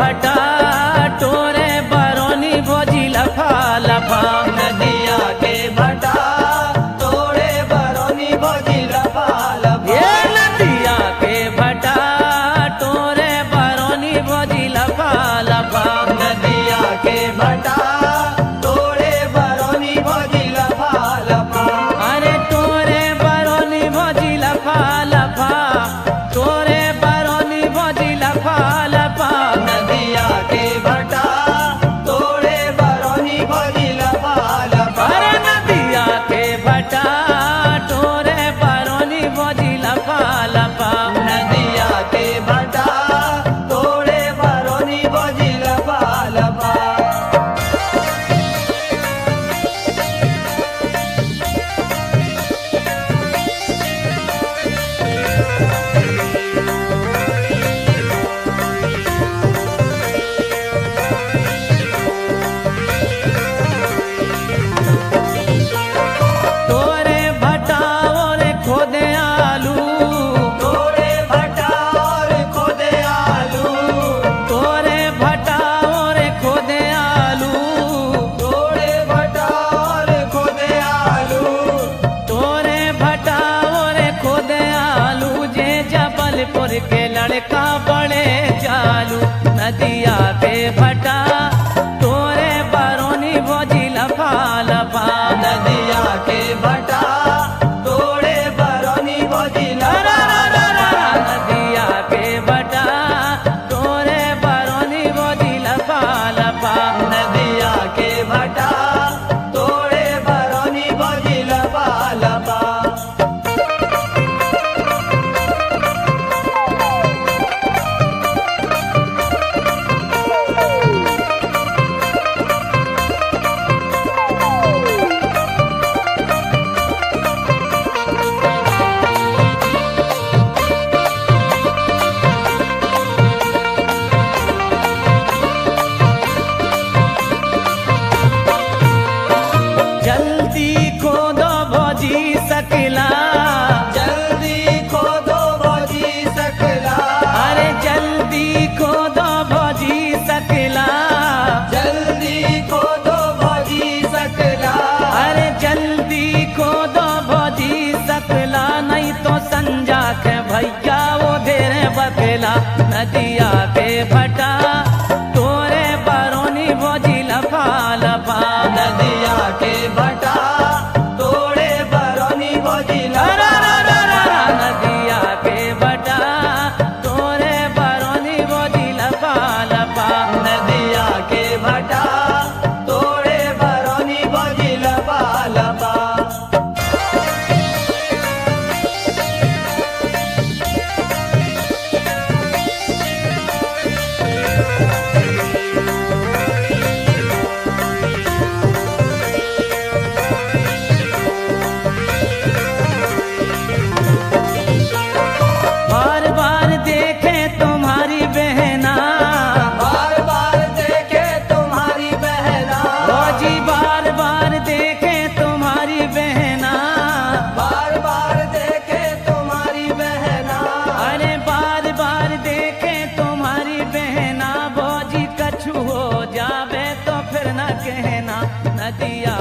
भटा टोरे बरौनी भोजी लफा लफा। नदिया के भटा तोड़े बरौनी भोजी लफा लफा। ये नदिया के भटा टोरे बरौनी भोजी लफा लफा। नदिया के भटा तोड़े बरौनी भोजी लफा लफा। अरे टोरे बरौनी भोजी लफा लफा, टोरे बरौनी भोजी लफा लफा। नदिया के भटा तोड़े बरौनी भोजी लफा लफा। अरे नदिया के भटा टोरे बरौनी भोजी लफा लफा। नदिया के भटा तोड़े बरौनी भोजी लफा लफा। टोरे भटा और खोदे आलू, तोड़े भटा और खोदे आलू। टोरे भटा और खोदे आलू, तोड़े भटा और खोदे आलू। टोरे भटा और खोदे आलू। जे जबलपुर के लड़का बड़े चालू। नदिया के भटा टोरे बरौनी भोजी लफा लफा। नदिया के भटा तोड़े बरौनी भोजी लफा लफा। नदिया के भटा टोरे बरौनी भोजी लफा लफा। नदिया के भटा तोड़े बरौनी भोजी लफा लफा। जल्दी खोदो भोजी सकला, जल्दी खोदो भोजी सकला। अरे जल्दी खोदो भोजी सकला। जल्दी खोदो भोजी सकला। अरे जल्दी खोदो भोजी सकला, नहीं तो संजा के भैया वो देरे बकेला। नदिया के भटा तोरे बरौनी भोजी लफा लफा। नदिया के भटा तोड़े बरौनी भोजी लफा लफा। नदिया के भटा तोरे बरौनी भोजी लफा लफा। नदिया के भटा तोड़े बरौनी भोजी लफा लफा। बार बार देखे तुम्हारी बहना, बार बार देखे तुम्हारी बहना। भौजी बार बार देखे तुम्हारी बहना। बार बार देखे तुम्हारी बहना। अरे बार बार देखे तुम्हारी बहना। भौजी कछु हो जावे तो फिर न कहना। नदिया